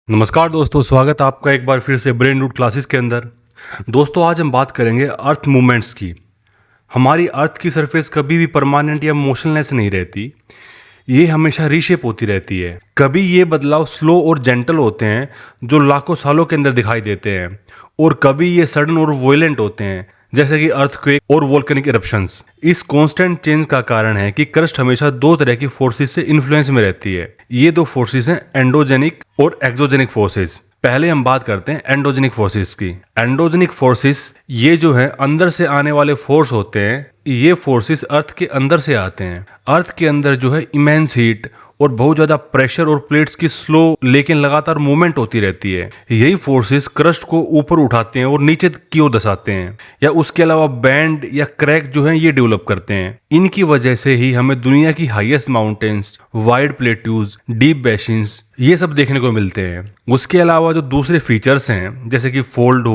नमस्कार दोस्तों, स्वागत है आपका एक बार फिर से ब्रेन रूट क्लासेस के अंदर। दोस्तों, आज हम बात करेंगे अर्थ मूवमेंट्स की। हमारी अर्थ की सरफेस कभी भी परमानेंट या मोशनलेस नहीं रहती, ये हमेशा रीशेप होती रहती है। कभी ये बदलाव स्लो और जेंटल होते हैं जो लाखों सालों के अंदर दिखाई देते हैं, और कभी ये सडन और वोलेंट होते हैं जैसे कि अर्थक्वेक और वोल्केनिक इरप्शंस। इस कांस्टेंट चेंज का कारण है कि क्रस्ट हमेशा दो तरह की फोर्सेस से इन्फ्लुएंस में रहती है। ये दो फोर्सेस हैं एंडोजेनिक और एक्सोजेनिक फोर्सेस। पहले हम बात करते हैं एंडोजेनिक फोर्सेस की। एंडोजेनिक फोर्सेस ये जो है अंदर से आने वाले फोर्स होते हैं। ये फोर्सेस अर्थ के अंदर से आते हैं। अर्थ के अंदर जो है इमेंस हीट और बहुत ज्यादा प्रेशर और प्लेट्स की स्लो लेकिन लगातार मूवमेंट होती रहती है। यही फोर्सेस क्रस्ट को ऊपर उठाते हैं और नीचे की ओर धसाते हैं, या उसके अलावा बैंड या क्रैक जो है ये डेवलप करते हैं। इनकी वजह से ही हमें दुनिया की highest mountains, wide plateaus, deep basins ये सब देखने को मिलते हैं। उसके अलावा जो दूसरे फीचर्स हैं जैसे कि फोल्ट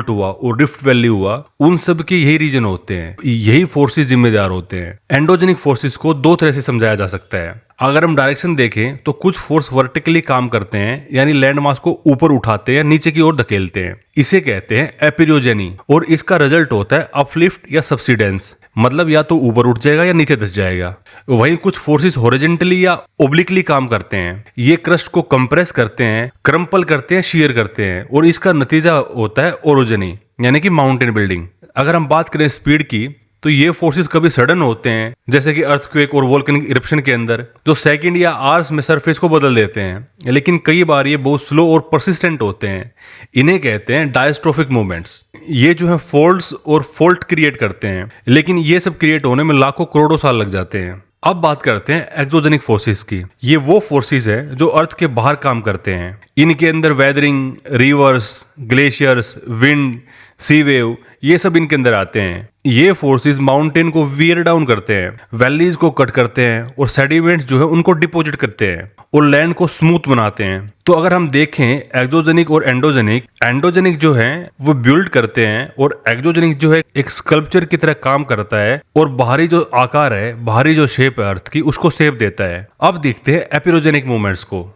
हुआ और रिफ्ट वैली हुआ, उन सब के यही रीजन होते हैं। यही फोर्सेस जिम्मेदार होते हैं। एंडोजेनिक फोर्सेस को दो तरह से समझाया जा सकता है। अगर हम डायरेक्शन देखें तो कुछ फोर्स वर्टिकली काम करते हैं, यानी लैंड मास को ऊपर उठाते हैं या नीचे की ओर धकेलते हैं। इसे कहते हैं एपिरोजेनी, और इसका रिजल्ट होता है अपलिफ्ट या सब्सिडेंस, मतलब या तो ऊपर उठ जाएगा या नीचे धस जाएगा। वहीं कुछ फोर्सेस हॉरिजॉन्टली या ओब्लिकली काम करते हैं। ये क्रस्ट को कंप्रेस करते हैं, क्रम्पल करते हैं, शीयर करते हैं, और इसका नतीजा होता है ओरोजेनी, यानी कि माउंटेन बिल्डिंग। अगर हम बात करें स्पीड की, तो ये फोर्सेस कभी सडन होते हैं जैसे कि अर्थक्वेक और वोल्केनिक इरप्शन के अंदर, जो सेकंड या आवर्स में सरफेस को बदल देते हैं। लेकिन कई बार ये बहुत स्लो और परसिस्टेंट होते हैं। इन्हें कहते हैं डायस्ट्रोफिक मूवमेंट्स। ये जो है फोल्ड्स और फोल्ट क्रिएट करते हैं, लेकिन ये सब क्रिएट होने में लाखों करोड़ों साल लग जाते हैं। अब बात करते हैं एक्सोजेनिक फोर्सेस की। ये वो फोर्सेस है जो अर्थ के बाहर काम करते हैं। इनके अंदर वेदरिंग, रिवर्स, ग्लेशियर्स, विंड, सी वेव ये सब इनके अंदर आते हैं। ये फोर्सेस माउंटेन को वियर डाउन करते हैं, वैलीज को कट करते हैं, और सेडिमेंट्स जो है उनको डिपॉजिट करते हैं और लैंड को स्मूथ बनाते हैं। तो अगर हम देखें एक्सोजेनिक और एंडोजेनिक जो है वो बिल्ड करते हैं, और एक्सोजेनिक जो है एक स्कल्पचर की तरह काम करता है, और बाहरी जो आकार है, बाहरी जो शेप है अर्थ की, उसको शेप देता है। अब देखते हैं एपिरोजेनिक मूवमेंट्स को।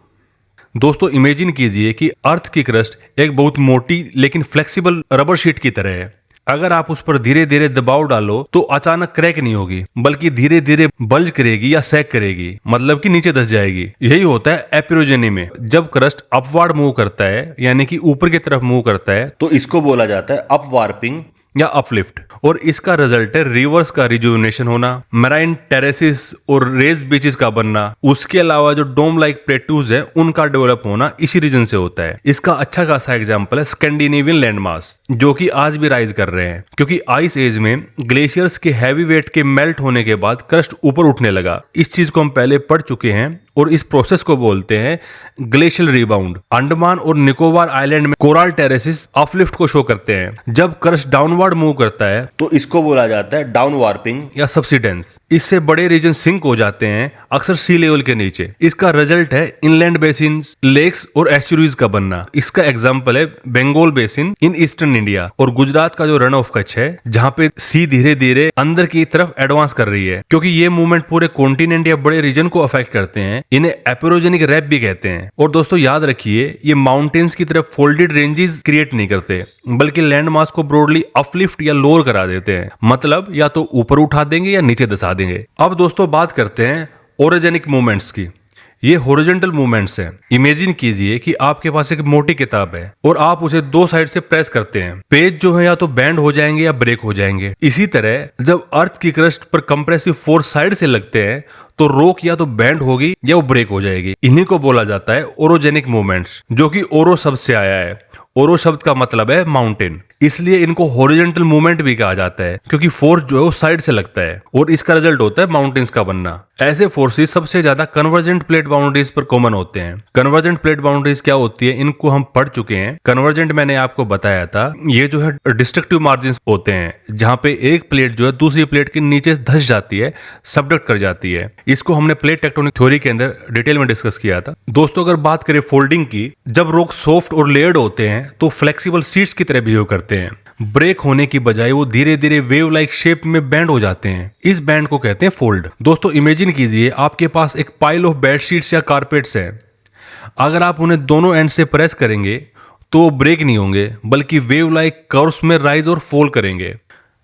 दोस्तों, इमेजिन कीजिए कि अर्थ की क्रस्ट एक बहुत मोटी लेकिन फ्लेक्सिबल रबर शीट की तरह है। अगर आप उस पर धीरे धीरे दबाव डालो तो अचानक क्रैक नहीं होगी, बल्कि धीरे धीरे बल्ज करेगी या सैग करेगी, मतलब कि नीचे धस जाएगी। यही होता है एपिरोजेनी में। जब क्रस्ट अपवार्ड मूव करता है, यानी कि ऊपर की तरफ मूव करता है, तो इसको बोला जाता है अपवार्पिंग या अपलिफ्ट, और इसका रिजल्ट है रिवर्स का रिजुविनेशन होना, मैराइन टेरेसिस और रेस बीचेस का बनना। उसके अलावा जो डोम लाइक प्लेट्यूज है उनका डेवलप होना इसी रीजन से होता है। इसका अच्छा खासा एग्जांपल है स्कैंडिनेवियन लैंडमास, जो कि आज भी राइज कर रहे हैं, क्योंकि आइस एज में ग्लेशियर्स के हैवी वेट के मेल्ट होने के बाद क्रस्ट ऊपर उठने लगा। इस चीज को हम पहले पढ़ चुके हैं, और इस प्रोसेस को बोलते हैं ग्लेशियल रिबाउंड। अंडमान और निकोबार आइलैंड में कोरल टेरेसिस अपलिफ्ट को शो करते हैं। जब क्रस्ट डाउनवर्ड मूव करता है तो इसको बोला जाता है डाउन वार्पिंग या सब्सिडेंस। इससे बड़े रीजन सिंक हो जाते हैं, अक्सर सी लेवल के नीचे। इसका रिजल्ट है इनलैंड बेसिन्स, लेक्स और एस्चुरीज का बनना। इसका एग्जांपल है Bengal basin in eastern India, और गुजरात का जो रन ऑफ कच्छ है, जहां पे सी धीरे धीरे अंदर की तरफ एडवांस कर रही है। क्योंकि ये मूवमेंट पूरे कॉन्टिनेंट या बड़े रीजन को अफेक्ट करते हैं, इन्हें एपिरोजेनिक रैप भी कहते हैं। और दोस्तों, याद रखिए, ये माउंटेन्स की तरफ फोल्डेड रेंजेस क्रिएट नहीं करते, बल्कि लैंड मास को ब्रॉडली अपलिफ्ट या लोअर करा देते हैं। मतलब या तो ऊपर उठा देंगे या नीचे दसा देंगे। अब दोस्तों बात करते हैं ओरोजेनिक मूवमेंट्स की। ये हॉरिजॉन्टल मूवमेंट्स हैं। इमेजिन कीजिए कि आपके पास एक मोटी किताब है और आप उसे दो साइड से प्रेस करते हैं। पेज जो है या तो बेंड हो जाएंगे या ब्रेक हो जाएंगे। इसी तरह जब अर्थ की क्रस्ट पर कंप्रेसिव फोर्स साइड से लगते हैं तो रोक या तो बेंड होगी या वो ब्रेक हो जाएगी। इन्हीं को बोला जाता है ओरोजेनिक मूवमेंट्स, जो कि ओरो शब्द से आया है। ओरो शब्द का मतलब है माउंटेन, इसलिए इनको हॉरिजॉन्टल मूवमेंट भी कहा जाता है, क्योंकि फोर्स जो है वो साइड से लगता है, और इसका रिजल्ट होता है माउंटेन्स का बनना। ऐसे फोर्सेस सबसे ज्यादा कन्वर्जेंट प्लेट बाउंड्रीज पर कॉमन होते हैं। कन्वर्जेंट प्लेट बाउंड्रीज क्या होती है, इनको हम पढ़ चुके हैं। कन्वर्जेंट मैंने आपको बताया था, ये जो है डिस्ट्रक्टिव मार्जिन होते हैं, जहां पे एक प्लेट जो है दूसरी प्लेट के नीचे धस जाती है, सबडक्ट कर जाती है। इसको हमने प्लेट टेक्टोनिक थ्योरी के अंदर डिटेल में डिस्कस किया था। दोस्तों, अगर बात करें फोल्डिंग की, जब रॉक सॉफ्ट और लेयर्ड होते हैं तो फ्लेक्सिबल शीट्स की तरह बिहेव करते हैं। ब्रेक होने की बजाय वो धीरे धीरे वेव लाइक शेप में बैंड हो जाते हैं। इस बैंड को कहते हैं फोल्ड। दोस्तों, इमेजिन कीजिए आपके पास एक पाइल ऑफ बेडशीट्स या कारपेट्स है। अगर आप उन्हें दोनों एंड से प्रेस करेंगे तो वो ब्रेक नहीं होंगे, बल्कि वेव लाइक कर्व्स में राइज और फॉल करेंगे।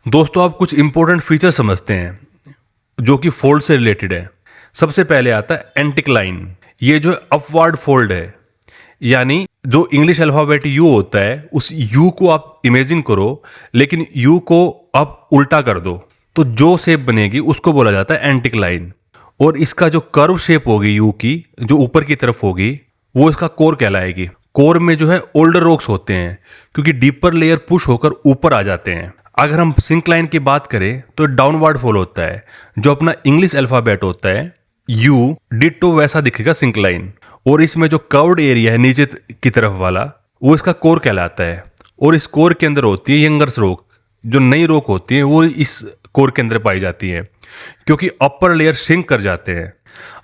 दोस्तों, आप कुछ इंपॉर्टेंट फीचर समझते हैं जो कि फोल्ड से रिलेटेड है। सबसे पहले आता है एंटिक्लाइन। ये जो अपवर्ड फोल्ड है, यानी जो इंग्लिश अल्फाबेट यू होता है उस यू को आप इमेजिन करो, लेकिन यू को आप उल्टा कर दो तो जो शेप बनेगी उसको बोला जाता है एंटिक्लाइन। और इसका जो कर्व शेप होगी यू की, जो ऊपर की तरफ होगी, वो इसका कोर कहलाएगी। कोर में जो है ओल्डर रॉक्स होते हैं, क्योंकि डीपर लेयर पुश होकर ऊपर आ जाते हैं। अगर हम सिंक्लाइन की बात करें तो डाउनवर्ड फॉल होता है। जो अपना इंग्लिश अल्फाबेट होता है यू, डिट्टो वैसा दिखेगा सिंक्लाइन। और इसमें जो कर्व्ड एरिया है नीचे की तरफ वाला, वो इसका कोर कहलाता है। और इस कोर के अंदर होती है यंगर्स रॉक। जो नई रॉक होती है वो इस कोर के अंदर पाई जाती है, क्योंकि अपर लेयर सिंक कर जाते हैं।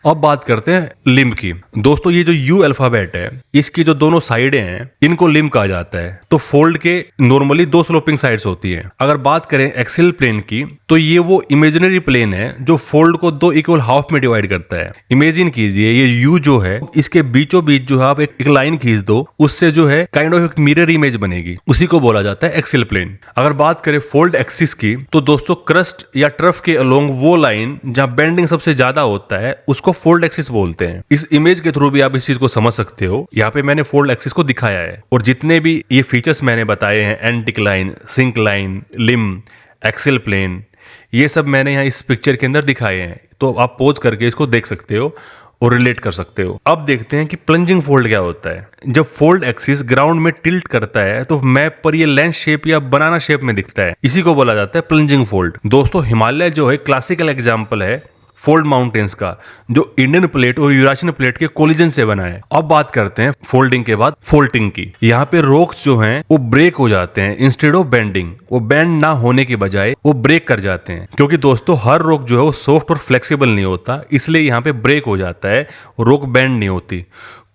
अब बात करते हैं लिम्ब की। दोस्तों, ये जो यू अल्फाबेट है, इसकी जो दोनों साइडें हैं इनको लिम्ब कहा जाता है। तो फोल्ड के नॉर्मली दो स्लोपिंग साइड्स होती हैं। अगर बात करें एक्सियल प्लेन की, तो ये वो इमेजिनरी प्लेन है जो फोल्ड को दो इक्वल हाफ में डिवाइड करता है। इमेजिन कीजिए ये यू जो है, इसके बीचों बीच जो है आप एक लाइन खींच दो, उससे जो है काइंड ऑफ एक मिरर इमेज बनेगी। उसी को बोला जाता है एक्सियल प्लेन। अगर बात करें फोल्ड एक्सिस की, तो दोस्तों क्रस्ट या ट्रफ के अलोंग वो लाइन जहां बेंडिंग सबसे ज्यादा होता है उसको फोल्ड एक्सिस बोलते हैं। इस इमेज के थ्रू भी आप इस चीज को समझ सकते हो। यहाँ पे मैंने फोल्ड एक्सिस को दिखाया है, और जितने भी ये फीचर्स मैंने बताए हैं, एंटिक्लाइन, सिंक्लाइन, लिम्ब, एक्सियल प्लेन, ये सब मैंने यहाँ इस पिक्चर के अंदर दिखाए हैं। तो आप पॉज करके इसको देख सकते हो और रिलेट कर सकते हो। अब देखते हैं कि प्लंजिंग फोल्ड क्या होता है। जब फोल्ड एक्सिस ग्राउंड में टिल्ट करता है तो मैप पर ये लेंस शेप या बनाना शेप में दिखता है। इसी को बोला जाता है प्लंजिंग फोल्ड। दोस्तों, हिमालय जो है क्लासिकल एग्जाम्पल है फोल्ड माउंटेन्स का, जो इंडियन प्लेट और यूरेशियन प्लेट के कोलिजन से बना है। अब बात करते हैं फोल्डिंग के बाद फोल्टिंग की। यहाँ पे रॉक्स जो हैं वो ब्रेक हो जाते हैं इंस्टेड ऑफ बेंडिंग। वो बेंड ना होने के बजाय वो ब्रेक कर जाते हैं, क्योंकि दोस्तों हर रॉक जो है वो सॉफ्ट और फ्लेक्सिबल नहीं होता, इसलिए यहाँ पे ब्रेक हो जाता है, रॉक बेंड नहीं होती।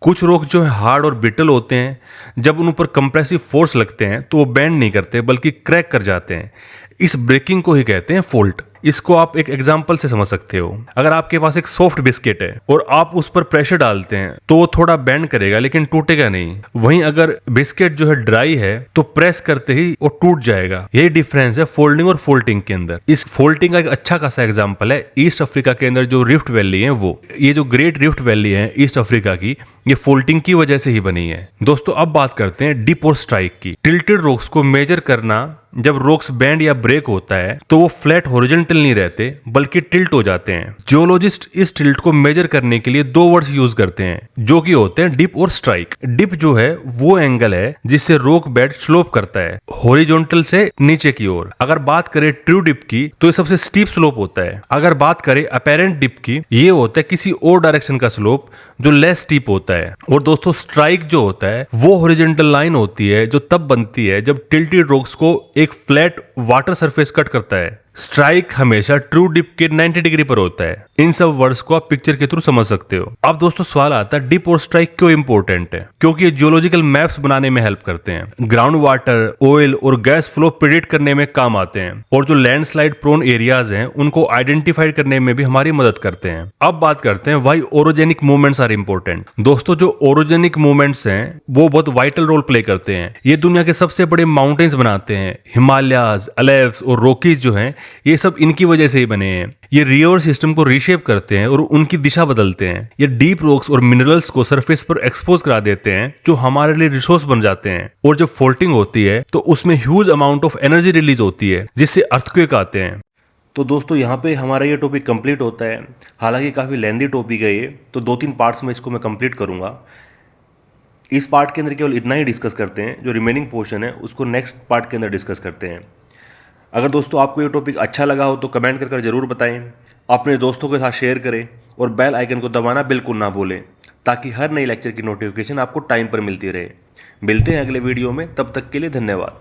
कुछ रॉक जो है हार्ड और ब्रिटल होते हैं, जब उन पर कंप्रेसिव फोर्स लगते हैं तो वो बेंड नहीं करते बल्कि क्रैक कर जाते हैं। इस ब्रेकिंग को ही कहते हैं फोल्ट। इसको आप एक एग्जांपल से समझ सकते हो। अगर आपके पास एक सॉफ्ट बिस्किट है और आप उस पर प्रेशर डालते हैं तो वो थोड़ा बेंड करेगा लेकिन टूटेगा नहीं। वहीं अगर बिस्किट जो है ड्राई है तो प्रेस करते ही वो टूट जाएगा। यही डिफरेंस है फोल्डिंग और फोल्टिंग के अंदर। इस फोल्टिंग का एक अच्छा खासा एग्जाम्पल है ईस्ट अफ्रीका के अंदर जो रिफ्ट वैली है वो। ये जो ग्रेट रिफ्ट वैली है ईस्ट अफ्रीका की, ये फोल्टिंग की वजह से ही बनी है। दोस्तों, अब बात करते हैं डिप और स्ट्राइक की। टिल्टेड रॉक्स को मेजर करना, जब रॉक्स बैंड या ब्रेक होता है तो वो फ्लैट हॉरिजॉन्टल नहीं रहते बल्कि टिल्ट हो जाते हैं। जियोलॉजिस्ट इस टिल्ट को मेजर करने के लिए दो वर्ड्स यूज करते हैं जो कि होते हैं डिप और स्ट्राइक। डिप जो है वो एंगल है जिससे रॉक बेड स्लोप करता है हॉरिजॉन्टल से नीचे की ओर। अगर बात करें ट्रू डिप की तो ये सबसे स्टीप स्लोप होता है। अगर बात करें अपेरेंट डिप की, ये होता है किसी और डायरेक्शन का स्लोप जो लेस स्टीप होता है। और दोस्तों, स्ट्राइक जो होता है वो हॉरिजॉन्टल लाइन होती है जो तब बनती है जब टिल्टेड रॉक्स को एक फ्लैट वाटर सरफेस कट करता है। स्ट्राइक हमेशा ट्रू डिप के 90 डिग्री पर होता है। इन सब वर्ड्स को आप पिक्चर के थ्रू समझ सकते हो। अब दोस्तों, सवाल आता है डिप और स्ट्राइक क्यों इंपॉर्टेंट है? क्योंकि ये जियोलॉजिकल मैप्स बनाने में हेल्प करते हैं। ग्राउंड वाटर, ऑयल और गैस फ्लो प्रेडिक्ट करने में काम आते हैं, और जो लैंडस्लाइड प्रोन एरियाज हैं उनको आइडेंटिफाई करने में भी हमारी मदद करते हैं। अब बात करते हैं why orogenic movements are important. दोस्तों, जो ओरोजेनिक मूवमेंट्स हैं वो बहुत वाइटल रोल प्ले करते हैं। ये दुनिया के सबसे बड़े माउंटेन्स बनाते हैं। हिमालयाज, अलेप्स और रॉकीज जो हैं ये सब इनकी वजह से ही बने हैं। ये रिवर सिस्टम को रीशेप करते हैं और उनकी दिशा बदलते हैं। ये डीप रॉक्स और मिनरल्स को सरफेस पर एक्सपोज करा देते हैं जो हमारे लिए रिसोर्स बन जाते हैं। और जब फोल्टिंग होती है तो उसमें huge amount of energy release होती है जिससे अर्थक्वेक आते हैं। तो दोस्तों, यहाँ पे हमारा ये टॉपिक कंप्लीट होता है। हालांकि काफ़ी लेंदी टॉपिक है ये, तो 2-3 पार्ट्स में इसको मैं कंप्लीट करूँगा। इस पार्ट के अंदर केवल इतना ही डिस्कस करते हैं। जो रिमेनिंग पोर्शन है उसको नेक्स्ट पार्ट के अंदर डिस्कस करते हैं। अगर दोस्तों आपको ये टॉपिक अच्छा लगा हो तो कमेंट कर ज़रूर बताएं, अपने दोस्तों के साथ शेयर करें और बेल आइकन को दबाना बिल्कुल ना भूलें, ताकि हर नई लेक्चर की नोटिफिकेशन आपको टाइम पर मिलती रहे। मिलते हैं अगले वीडियो में, तब तक के लिए धन्यवाद।